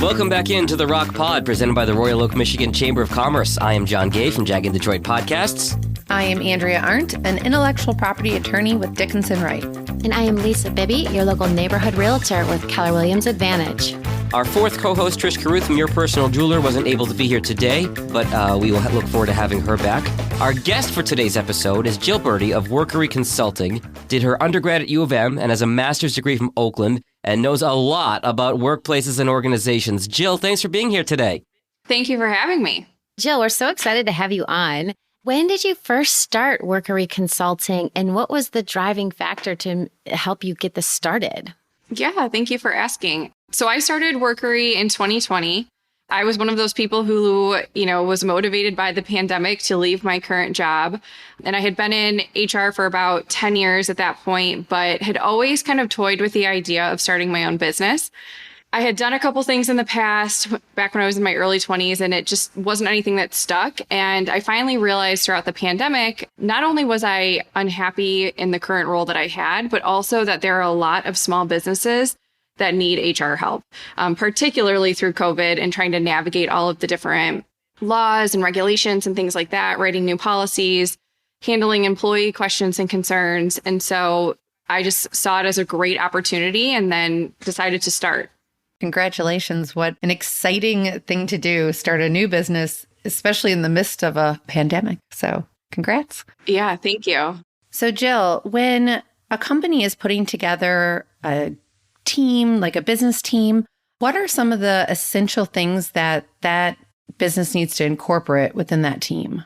Welcome back into the Rocc Pod, presented by the Royal Oak, Michigan Chamber of Commerce. I am John Gay from Jag and Detroit Podcasts. I am Andrea Arndt, an intellectual property attorney with Dickinson Wright. And I am Lisa Bibby, your local neighborhood realtor with Keller Williams Advantage. Our fourth co-host, Trish Carruth from Your Personal Jeweler, wasn't able to be here today, but we will look forward to having her back. Our guest for today's episode is Jill Berti of Workery Consulting, did her undergrad at U of M and has a master's degree from Oakland, and knows a lot about workplaces and organizations. Jill, thanks for being here today. Thank you for having me. Jill, we're so excited to have you on. When did you first start Workery Consulting, and what was the driving factor to help you get this started? Yeah, thank you for asking. So I started Workery in 2020. I was one of those people who, was motivated by the pandemic to leave my current job. And I had been in HR for about 10 years at that point, but had always kind of toyed with the idea of starting my own business. I had done a couple things in the past back when I was in my early 20s, and it just wasn't anything that stuck. And I finally realized throughout the pandemic, not only was I unhappy in the current role that I had, but also that there are a lot of small businesses that need HR help, particularly through COVID and trying to navigate all of the different laws and regulations and things like that, writing new policies, handling employee questions and concerns. And so I just saw it as a great opportunity and then decided to start. Congratulations. What an exciting thing to do, start a new business, especially in the midst of a pandemic. So congrats. Yeah, thank you. So Jill, when a company is putting together a team, like a business team, what are some of the essential things that business needs to incorporate within that team?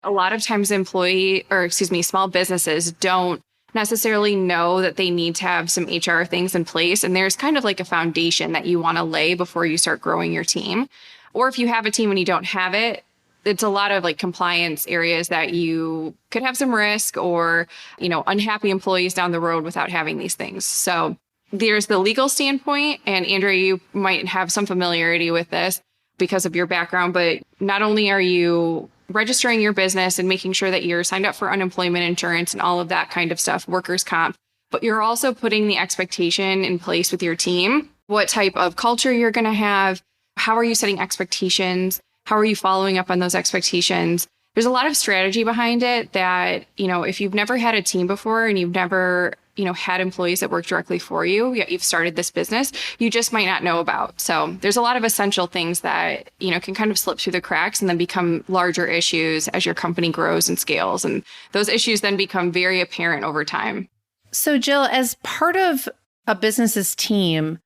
A lot of times small businesses don't necessarily know that they need to have some HR things in place. And there's kind of like a foundation that you want to lay before you start growing your team. Or if you have a team and you don't have it, it's a lot of like compliance areas that you could have some risk or, unhappy employees down the road without having these things. So there's the legal standpoint, and Andrea, you might have some familiarity with this because of your background, but not only are you registering your business and making sure that you're signed up for unemployment insurance and all of that kind of stuff, workers' comp, but you're also putting the expectation in place with your team, what type of culture you're going to have, how are you setting expectations, how are you following up on those expectations. There's a lot of strategy behind it that, if you've never had a team before and you've never had employees that work directly for you, yet you've started this business, you just might not know about. So there's a lot of essential things that, can kind of slip through the cracks and then become larger issues as your company grows and scales. And those issues then become very apparent over time. So Jill, as part of a business's team,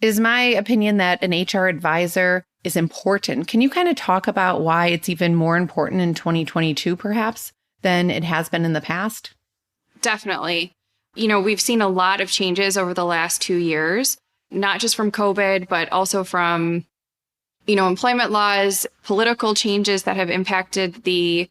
it is my opinion that an HR advisor is important. Can you kind of talk about why it's even more important in 2022, perhaps, than it has been in the past? Definitely. We've seen a lot of changes over the last 2 years, not just from COVID, but also from, employment laws, political changes that have impacted the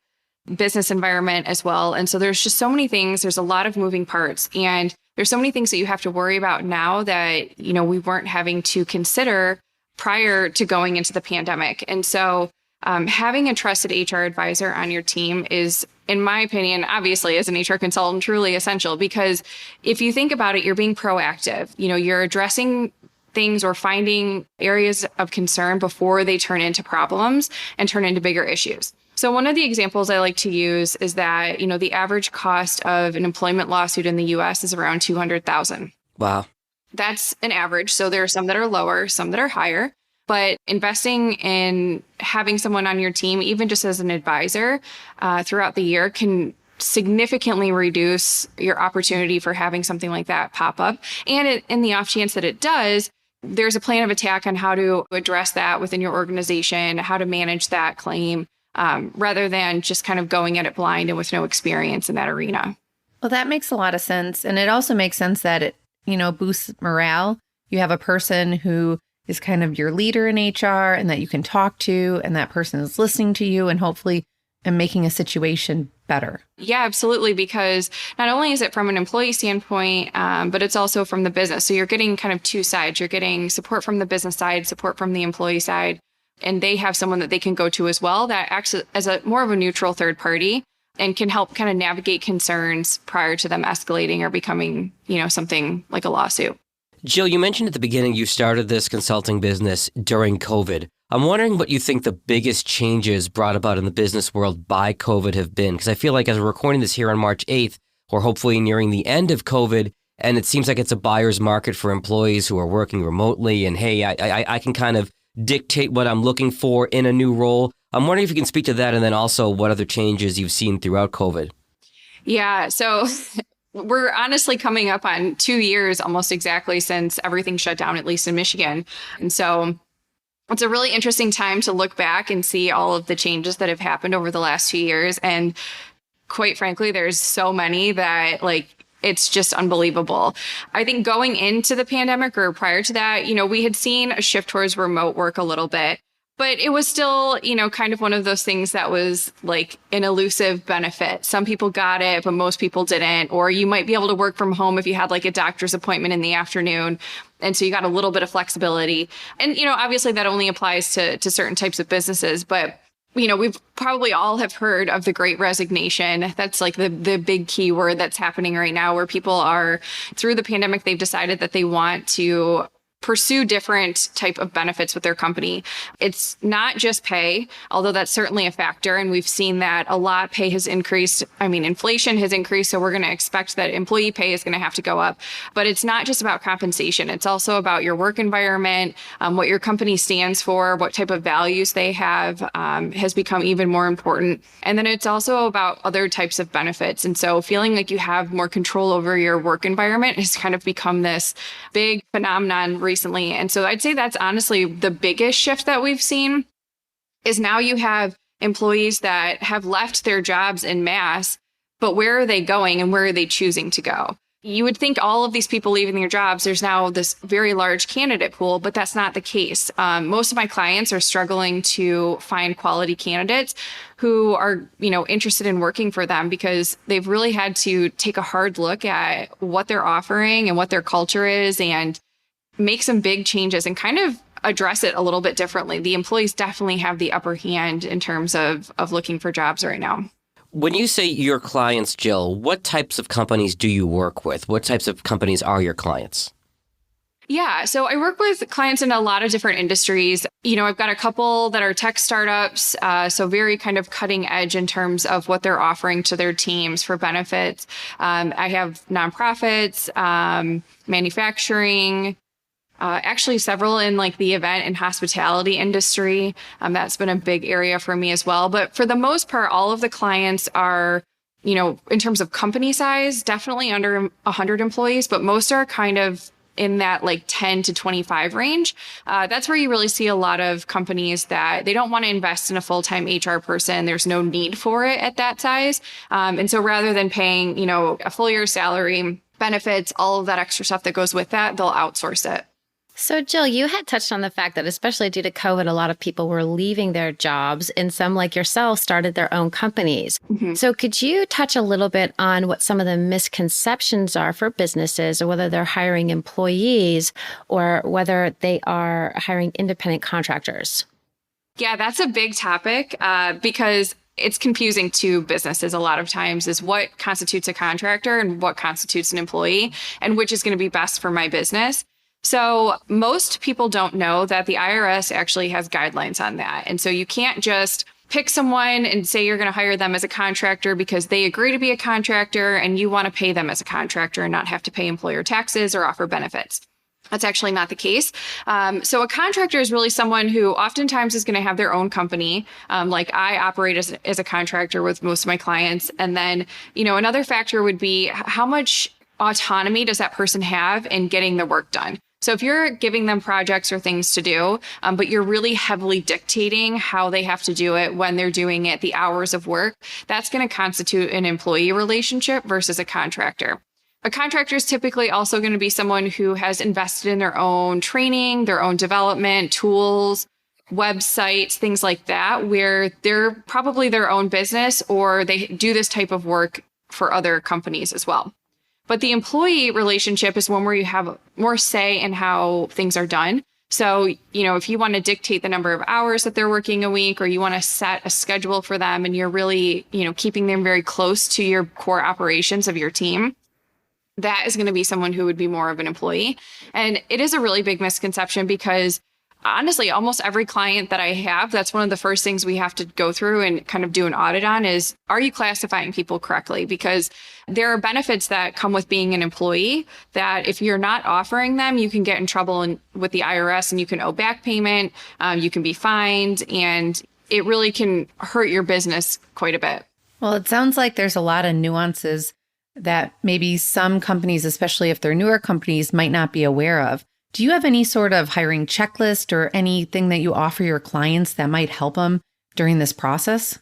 business environment as well. And so there's just so many things. There's a lot of moving parts. And there's so many things that you have to worry about now that, we weren't having to consider prior to going into the pandemic. And so having a trusted HR advisor on your team is, in my opinion, obviously as an HR consultant, truly essential, because if you think about it, you're being proactive. You're addressing things or finding areas of concern before they turn into problems and turn into bigger issues. So one of the examples I like to use is that, the average cost of an employment lawsuit in the US is around $200,000. Wow. That's an average. So there are some that are lower, some that are higher. But investing in having someone on your team, even just as an advisor throughout the year, can significantly reduce your opportunity for having something like that pop up. And in the off chance that it does, there's a plan of attack on how to address that within your organization, how to manage that claim, rather than just kind of going at it blind and with no experience in that arena. Well, that makes a lot of sense. And it also makes sense that it, boosts morale. You have a person who is kind of your leader in HR and that you can talk to, and that person is listening to you and hopefully making a situation better. Yeah, absolutely. Because not only is it from an employee standpoint, but it's also from the business. So you're getting kind of two sides. You're getting support from the business side, support from the employee side, and they have someone that they can go to as well that acts as a more of a neutral third party and can help kind of navigate concerns prior to them escalating or becoming, something like a lawsuit. Jill, you mentioned at the beginning you started this consulting business during COVID. I'm wondering what you think the biggest changes brought about in the business world by COVID have been, because I feel like as we're recording this here on March 8th, we're hopefully nearing the end of COVID, and it seems like it's a buyer's market for employees who are working remotely, and hey, I can kind of dictate what I'm looking for in a new role. I'm wondering if you can speak to that, and then also what other changes you've seen throughout COVID. Yeah, so we're honestly coming up on 2 years almost exactly since everything shut down, at least in Michigan. And so it's a really interesting time to look back and see all of the changes that have happened over the last 2 years. And quite frankly, there's so many that it's just unbelievable. I think going into the pandemic or prior to that, we had seen a shift towards remote work a little bit, but it was still, kind of one of those things that was like an elusive benefit. Some people got it, but most people didn't. Or you might be able to work from home if you had like a doctor's appointment in the afternoon. And so you got a little bit of flexibility. And, obviously that only applies to certain types of businesses, but we've probably all have heard of the Great Resignation. That's like the big key word that's happening right now, where people are, through the pandemic, they've decided that they want to pursue different type of benefits with their company. It's not just pay, although that's certainly a factor. And we've seen that a lot. Pay has increased. Inflation has increased. So we're going to expect that employee pay is going to have to go up. But it's not just about compensation. It's also about your work environment, what your company stands for, what type of values they have has become even more important. And then it's also about other types of benefits. And so feeling like you have more control over your work environment has kind of become this big phenomenon recently. And so I'd say that's honestly the biggest shift that we've seen is now you have employees that have left their jobs en masse, but where are they going and where are they choosing to go? You would think all of these people leaving their jobs, there's now this very large candidate pool, but that's not the case. Most of my clients are struggling to find quality candidates who are, interested in working for them because they've really had to take a hard look at what they're offering and what their culture is and make some big changes and kind of address it a little bit differently. The employees definitely have the upper hand in terms of looking for jobs right now. When you say your clients, Jill, what types of companies do you work with? What types of companies are your clients? Yeah, so I work with clients in a lot of different industries. I've got a couple that are tech startups, so very kind of cutting edge in terms of what they're offering to their teams for benefits. I have nonprofits, manufacturing, actually several in like the event and hospitality industry. That's been a big area for me as well. But for the most part, all of the clients are, in terms of company size, definitely under 100 employees, but most are kind of in that like 10 to 25 range. That's where you really see a lot of companies that they don't want to invest in a full-time HR person. There's no need for it at that size. And so rather than paying, a full year's salary, benefits, all of that extra stuff that goes with that, they'll outsource it. So, Jill, you had touched on the fact that especially due to COVID, a lot of people were leaving their jobs and some like yourself started their own companies. Mm-hmm. So could you touch a little bit on what some of the misconceptions are for businesses or whether they're hiring employees or whether they are hiring independent contractors? Yeah, that's a big topic because it's confusing to businesses a lot of times is what constitutes a contractor and what constitutes an employee and which is going to be best for my business. So most people don't know that the IRS actually has guidelines on that. And so you can't just pick someone and say you're going to hire them as a contractor because they agree to be a contractor and you want to pay them as a contractor and not have to pay employer taxes or offer benefits. That's actually not the case. So a contractor is really someone who oftentimes is going to have their own company. Like I operate as a contractor with most of my clients. And then, another factor would be how much autonomy does that person have in getting the work done? So if you're giving them projects or things to do, but you're really heavily dictating how they have to do it, when they're doing it, the hours of work, that's going to constitute an employee relationship versus a contractor. A contractor is typically also going to be someone who has invested in their own training, their own development, tools, websites, things like that, where they're probably their own business or they do this type of work for other companies as well. But the employee relationship is one where you have more say in how things are done. So, if you want to dictate the number of hours that they're working a week, or you want to set a schedule for them and you're really, keeping them very close to your core operations of your team, that is going to be someone who would be more of an employee. And it is a really big misconception because honestly, almost every client that I have, that's one of the first things we have to go through and kind of do an audit on is, are you classifying people correctly? Because there are benefits that come with being an employee that if you're not offering them, you can get in trouble with the IRS and you can owe back payment, you can be fined, and it really can hurt your business quite a bit. Well, it sounds like there's a lot of nuances that maybe some companies, especially if they're newer companies, might not be aware of. Do you have any sort of hiring checklist or anything that you offer your clients that might help them during this process?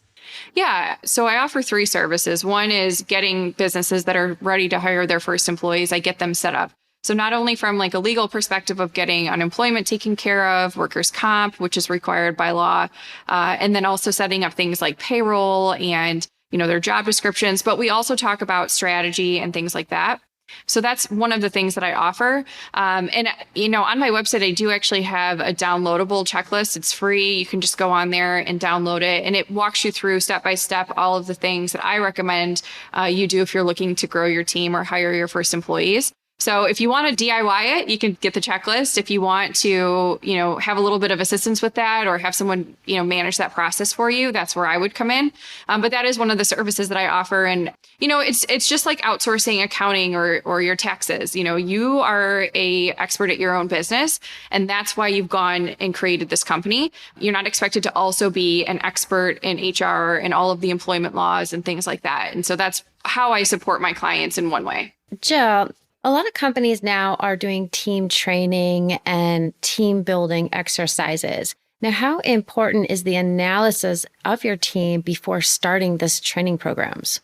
Yeah. So I offer 3 services. One is getting businesses that are ready to hire their first employees. I get them set up. So not only from like a legal perspective of getting unemployment taken care of, workers' comp, which is required by law, and then also setting up things like payroll and, their job descriptions. But we also talk about strategy and things like that. So that's one of the things that I offer. And on my website, I do actually have a downloadable checklist. It's free. You can just go on there and download it. And it walks you through step by step all of the things that I recommend you do if you're looking to grow your team or hire your first employees. So if you want to DIY it, you can get the checklist. If you want to, have a little bit of assistance with that or have someone, manage that process for you, that's where I would come in. But that is one of the services that I offer. And, it's just like outsourcing accounting or your taxes. You are a expert at your own business, and that's why you've gone and created this company. You're not expected to also be an expert in HR and all of the employment laws and things like that. And so that's how I support my clients in one way. Jill, a lot of companies now are doing team training and team building exercises. Now, how important is the analysis of your team before starting this training programs?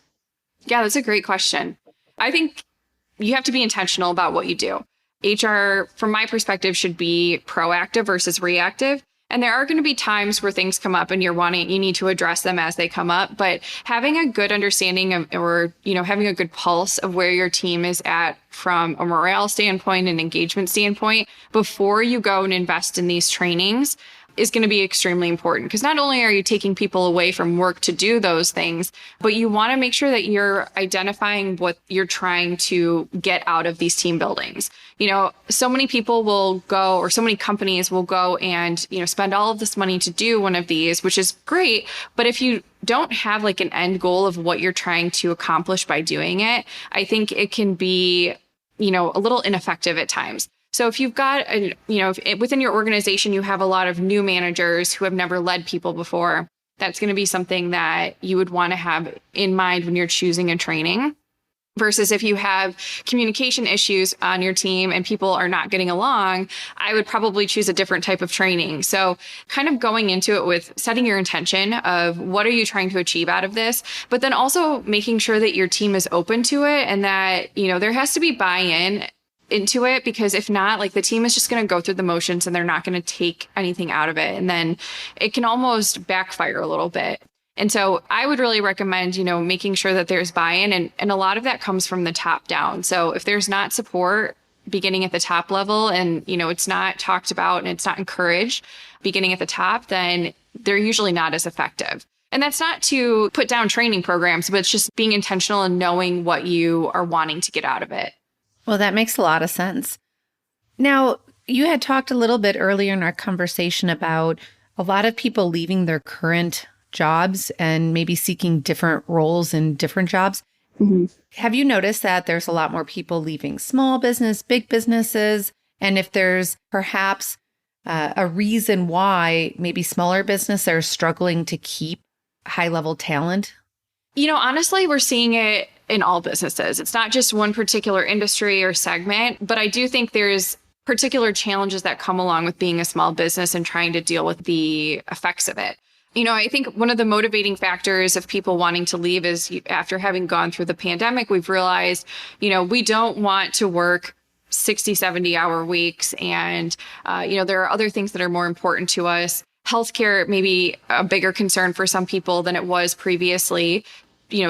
Yeah, that's a great question. I think you have to be intentional about what you do. HR, from my perspective, should be proactive versus reactive. And there are going to be times where things come up and you need to address them as they come up. But having a good understanding of, having a good pulse of where your team is at from a morale standpoint and engagement standpoint before you go and invest in these trainings is going to be extremely important, because not only are you taking people away from work to do those things, but you want to make sure that you're identifying what you're trying to get out of these team buildings. So many people will go, or so many companies will go and, spend all of this money to do one of these, which is great. But if you don't have like an end goal of what you're trying to accomplish by doing it, I think it can be, a little ineffective at times. So if you've got, within your organization, you have a lot of new managers who have never led people before, that's going to be something that you would want to have in mind when you're choosing a training. Versus if you have communication issues on your team and people are not getting along, I would probably choose a different type of training. So kind of going into it with setting your intention of what are you trying to achieve out of this, but then also making sure that your team is open to it and that, there has to be buy-in into it, because if not, like the team is just going to go through the motions and they're not going to take anything out of it. And then it can almost backfire a little bit. And so I would really recommend, making sure that there's buy-in, and a lot of that comes from the top down. So if there's not support beginning at the top level and, it's not talked about and it's not encouraged beginning at the top, then they're usually not as effective. And that's not to put down training programs, but it's just being intentional and knowing what you are wanting to get out of it. Well, that makes a lot of sense. Now, you had talked a little bit earlier in our conversation about a lot of people leaving their current jobs and maybe seeking different roles in different jobs. Mm-hmm. Have you noticed that there's a lot more people leaving small business, big businesses? And if there's perhaps a reason why maybe smaller businesses are struggling to keep high-level talent? Honestly, we're seeing it in all businesses. It's not just one particular industry or segment, but I do think there's particular challenges that come along with being a small business and trying to deal with the effects of it. I think one of the motivating factors of people wanting to leave is after having gone through the pandemic, we've realized, we don't want to work 60, 70-hour weeks. And, there are other things that are more important to us. Healthcare may be a bigger concern for some people than it was previously.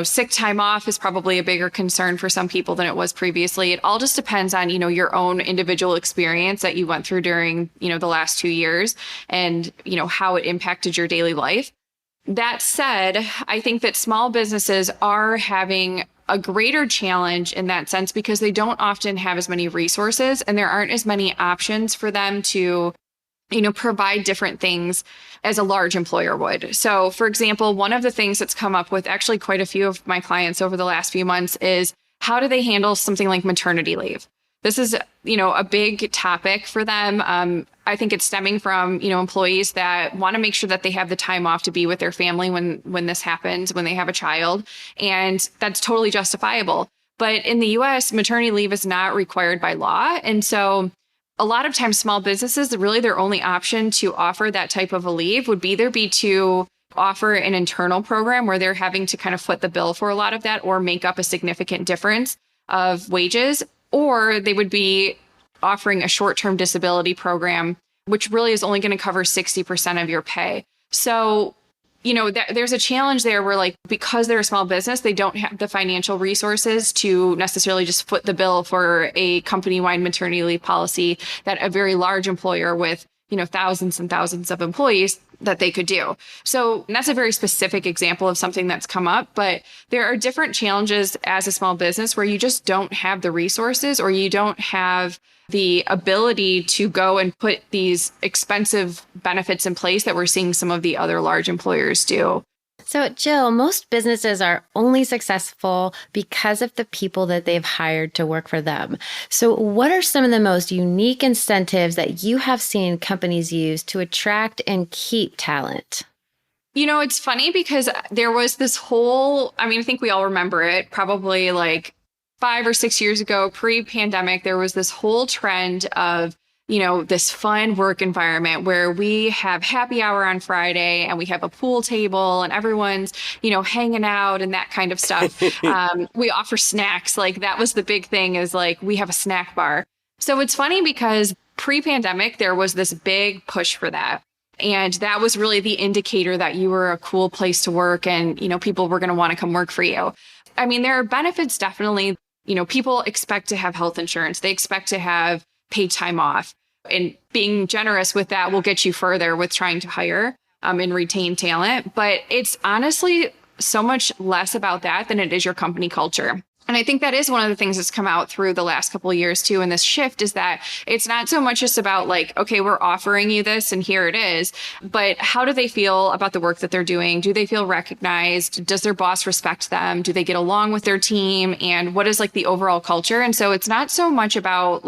Sick time off is probably a bigger concern for some people than it was previously. It all just depends on, your own individual experience that you went through during, the last 2 years and, how it impacted your daily life. That said, I think that small businesses are having a greater challenge in that sense because they don't often have as many resources and there aren't as many options for them to provide different things as a large employer would. So, for example, one of the things that's come up with actually quite a few of my clients over the last few months is how do they handle something like maternity leave? This is, a big topic for them. I think it's stemming from, employees that want to make sure that they have the time off to be with their family when this happens, when they have a child. And that's totally justifiable. But in the US, maternity leave is not required by law. And so a lot of times small businesses, really their only option to offer that type of a leave would either be to offer an internal program where they're having to kind of foot the bill for a lot of that or make up a significant difference of wages, or they would be offering a short-term disability program, which really is only going to cover 60% of your pay. So, there's a challenge there where because they're a small business, they don't have the financial resources to necessarily just foot the bill for a company-wide maternity leave policy that a very large employer with, thousands and thousands of employees that they could do. So that's a very specific example of something that's come up, but there are different challenges as a small business where you just don't have the resources or you don't have the ability to go and put these expensive benefits in place that we're seeing some of the other large employers do. So, Jill, most businesses are only successful because of the people that they've hired to work for them. So what are some of the most unique incentives that you have seen companies use to attract and keep talent? It's funny because there was this whole, I think we all remember it, probably 5 or 6 years ago, pre-pandemic, there was this whole trend of this fun work environment where we have happy hour on Friday and we have a pool table and everyone's, hanging out and that kind of stuff. We offer snacks. That was the big thing is we have a snack bar. So it's funny because pre-pandemic, there was this big push for that. And that was really the indicator that you were a cool place to work and, people were going to want to come work for you. There are benefits definitely. People expect to have health insurance. They expect to have paid time off. And being generous with that will get you further with trying to hire and retain talent. But it's honestly so much less about that than it is your company culture. And I think that is one of the things that's come out through the last couple of years too. And this shift is that it's not so much just about okay, we're offering you this and here it is, but how do they feel about the work that they're doing? Do they feel recognized? Does their boss respect them? Do they get along with their team? And what is the overall culture? And so it's not so much about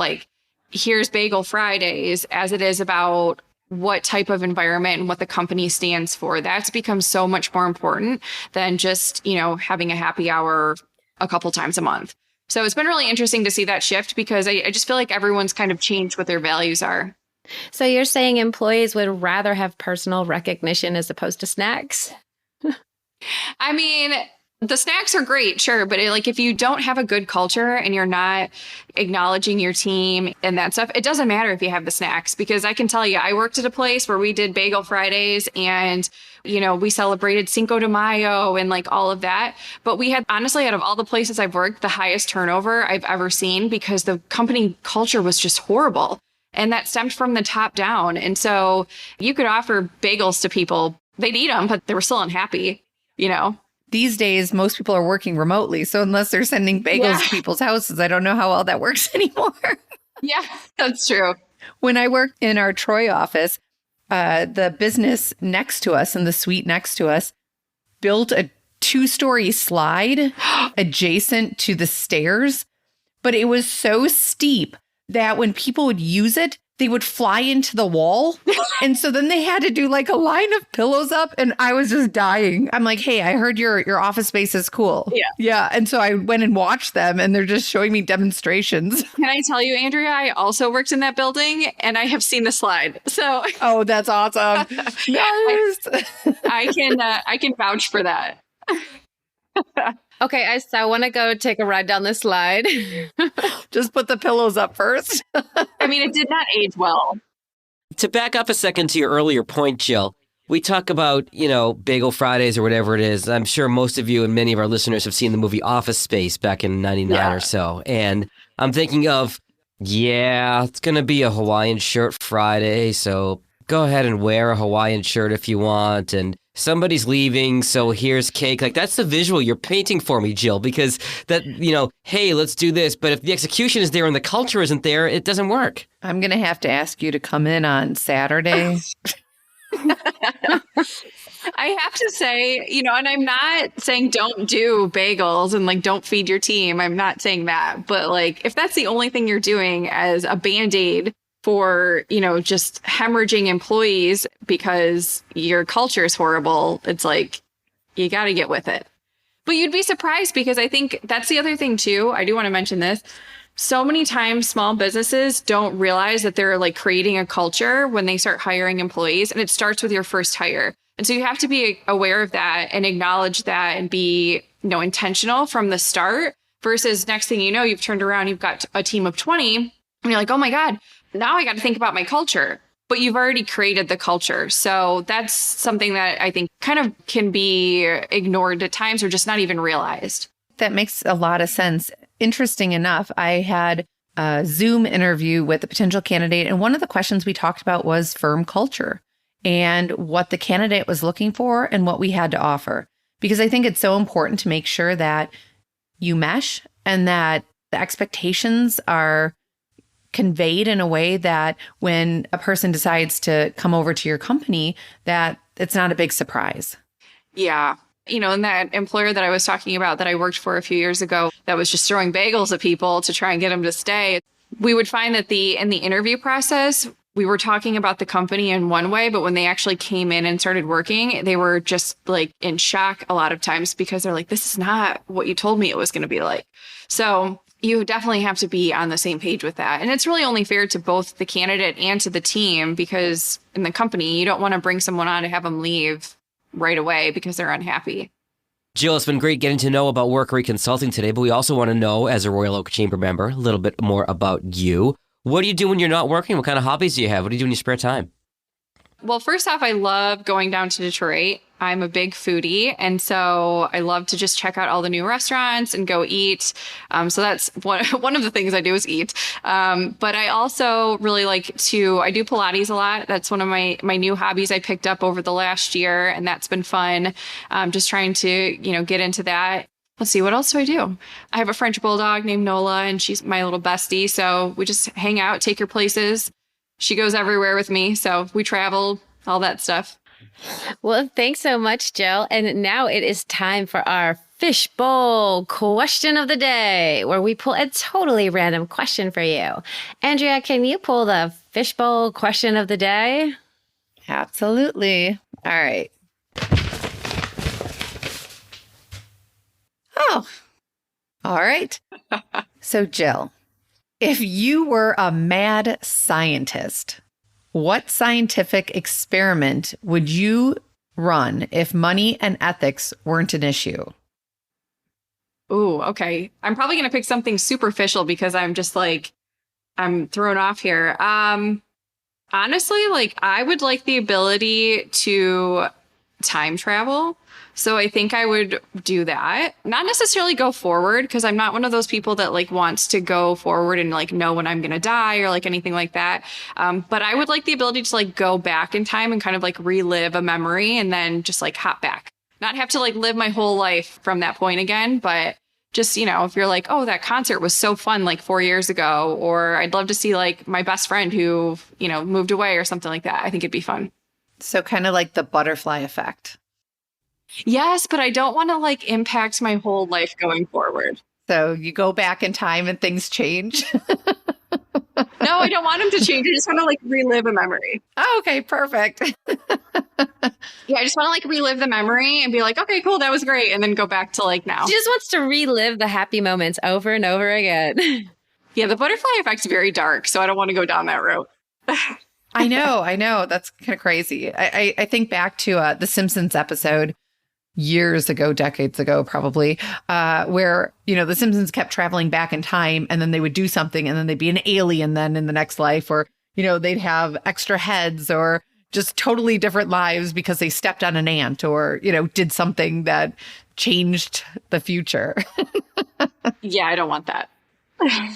here's Bagel Fridays as it is about what type of environment and what the company stands for. That's become so much more important than just, having a happy hour a couple times a month. So it's been really interesting to see that shift because I just feel like everyone's kind of changed what their values are. So you're saying employees would rather have personal recognition as opposed to snacks? The snacks are great, sure. But if you don't have a good culture and you're not acknowledging your team and that stuff, it doesn't matter if you have the snacks, because I can tell you, I worked at a place where we did Bagel Fridays and, we celebrated Cinco de Mayo and all of that. But we had, honestly, out of all the places I've worked, the highest turnover I've ever seen because the company culture was just horrible. And that stemmed from the top down. And so you could offer bagels to people. They'd eat them, but they were still unhappy, These days, most people are working remotely. So unless they're sending bagels to people's houses, I don't know how all that works anymore. Yeah, that's true. When I worked in our Troy office, the business next to us and the suite next to us built a 2-story slide adjacent to the stairs. But it was so steep that when people would use it, they would fly into the wall. And so then they had to do a line of pillows up. And I was just dying. I'm like, hey, I heard your office space is cool. Yeah. Yeah. And so I went and watched them and they're just showing me demonstrations. Can I tell you, Andrea, I also worked in that building and I have seen the slide. So oh, that's awesome. Yes. I can vouch for that. Okay, so I want to go take a ride down the slide. Just put the pillows up first. It did not age well. To back up a second to your earlier point, Jill, we talk about, Bagel Fridays or whatever it is. I'm sure most of you and many of our listeners have seen the movie Office Space back in 99 or so. And I'm thinking of, it's going to be a Hawaiian shirt Friday. So go ahead and wear a Hawaiian shirt if you want, and somebody's leaving, so here's cake. Like, that's the visual you're painting for me, Jill, because that, hey, let's do this. But if the execution is there and the culture isn't there, it doesn't work. I'm going to have to ask you to come in on Saturday. I have to say, and I'm not saying don't do bagels and like don't feed your team. I'm not saying that. But like, if that's the only thing you're doing as a Band-Aid for, just hemorrhaging employees because your culture is horrible, it's like, you got to get with it. But you'd be surprised, because I think that's the other thing too. I do want to mention this. So many times small businesses don't realize that they're like creating a culture when they start hiring employees, and it starts with your first hire. And so you have to be aware of that and acknowledge that and be, intentional from the start, versus next thing you know, you've turned around, you've got a team of 20 and you're like, oh my God, now I got to think about my culture. But you've already created the culture. So that's something that I think kind of can be ignored at times, or just not even realized. That makes a lot of sense. Interesting enough, I had a Zoom interview with a potential candidate, and one of the questions we talked about was firm culture and what the candidate was looking for and what we had to offer. Because I think it's so important to make sure that you mesh and that the expectations are conveyed in a way that when a person decides to come over to your company, that it's not a big surprise. Yeah. And that employer that I was talking about that I worked for a few years ago that was just throwing bagels at people to try and get them to stay. We would find that in the interview process, we were talking about the company in one way, but when they actually came in and started working, they were just like in shock a lot of times, because they're like, this is not what you told me it was going to be like. So you definitely have to be on the same page with that. And it's really only fair to both the candidate and to the team, because in the company, you don't want to bring someone on to have them leave right away because they're unhappy. Jill, it's been great getting to know about Workery Consulting today, but we also want to know, as a Royal Oak Chamber member, a little bit more about you. What do you do when you're not working? What kind of hobbies do you have? What do you do in your spare time? Well, first off, I love going down to Detroit. I'm a big foodie, and so I love to just check out all the new restaurants and go eat. So that's one of the things I do is eat. But I also really I do Pilates a lot. That's one of my new hobbies I picked up over the last year, and that's been fun. Just trying to, get into that. Let's see, what else do I do? I have a French bulldog named Nola, and she's my little bestie. So we just hang out, take her places. She goes everywhere with me. So we travel, all that stuff. Well, thanks so much, Jill. And now it is time for our fishbowl question of the day, where we pull a totally random question for you. Andrea, can you pull the fishbowl question of the day? Absolutely. All right. Oh, all right. So, Jill, if you were a mad scientist, what scientific experiment would you run if money and ethics weren't an issue? Ooh, okay. I'm probably going to pick something superficial because I'm just I'm thrown off here. Honestly, I would like the ability to time travel. So I think I would do that. Not necessarily go forward, because I'm not one of those people that wants to go forward and know when I'm going to die or anything like that. But I would like the ability to go back in time and kind of relive a memory and then just hop back. Not have to live my whole life from that point again, but just, if you're oh, that concert was so fun 4 years ago, or I'd love to see my best friend who, moved away or something like that. I think it'd be fun. So kind of like the butterfly effect. Yes, but I don't want to impact my whole life going forward. So you go back in time and things change? No, I don't want them to change. I just want to relive a memory. Oh, okay, perfect. Yeah, I just want to relive the memory and be okay, cool, that was great. And then go back to now. She just wants to relive the happy moments over and over again. Yeah, the butterfly effect's very dark, so I don't want to go down that route. I know. That's kind of crazy. I think back to the Simpsons episode years ago, decades ago, probably, where, the Simpsons kept traveling back in time, and then they would do something, and then they'd be an alien then in the next life, or, they'd have extra heads, or just totally different lives because they stepped on an ant, or, did something that changed the future. Yeah, I don't want that.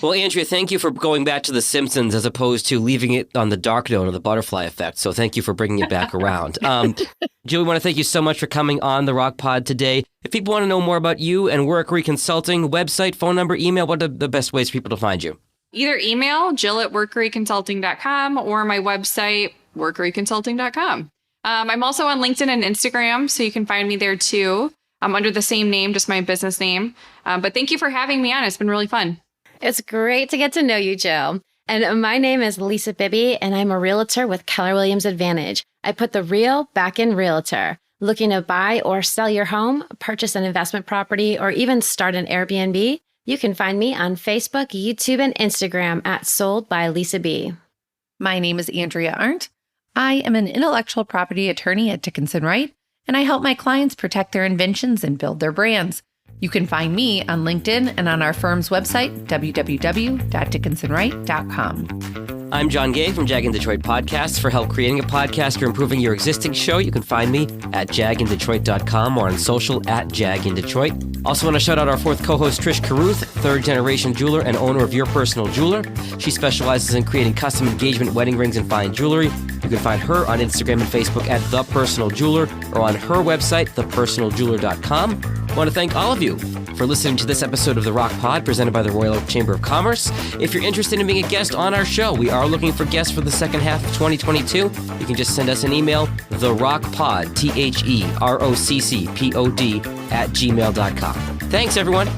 Well, Andrea, thank you for going back to The Simpsons as opposed to leaving it on the dark note of the butterfly effect. So thank you for bringing it back around. Jill, we want to thank you so much for coming on the Rocc Pod today. If people want to know more about you and Workery Consulting, website, phone number, email, what are the best ways for people to find you? Either email jill@workeryconsulting.com or my website, workeryconsulting.com. I'm also on LinkedIn and Instagram, so you can find me there too. I'm under the same name, just my business name. But thank you for having me on. It's been really fun. It's great to get to know you, Jill. And my name is Lisa Bibby, and I'm a realtor with Keller Williams Advantage. I put the real back in realtor. Looking to buy or sell your home, purchase an investment property, or even start an Airbnb? You can find me on Facebook, YouTube, and Instagram at Sold by Lisa B. My name is Andrea Arndt. I am an intellectual property attorney at Dickinson Wright, and I help my clients protect their inventions and build their brands. You can find me on LinkedIn and on our firm's website, www.dickinsonwright.com. I'm John Gay from Jag in Detroit Podcasts. For help creating a podcast or improving your existing show, you can find me at jagindetroit.com or on social at jagindetroit. Also want to shout out our fourth co-host, Trish Carruth, third-generation jeweler and owner of Your Personal Jeweler. She specializes in creating custom engagement wedding rings and fine jewelry. You can find her on Instagram and Facebook at The Personal Jeweler or on her website, thepersonaljeweler.com. I want to thank all of you for listening to this episode of the Rocc Pod presented by the Royal Oak Chamber of Commerce. If you're interested in being a guest on our show, we are looking for guests for the second half of 2022. You can just send us an email, therockpod, TheRoccPod, @gmail.com. Thanks, everyone.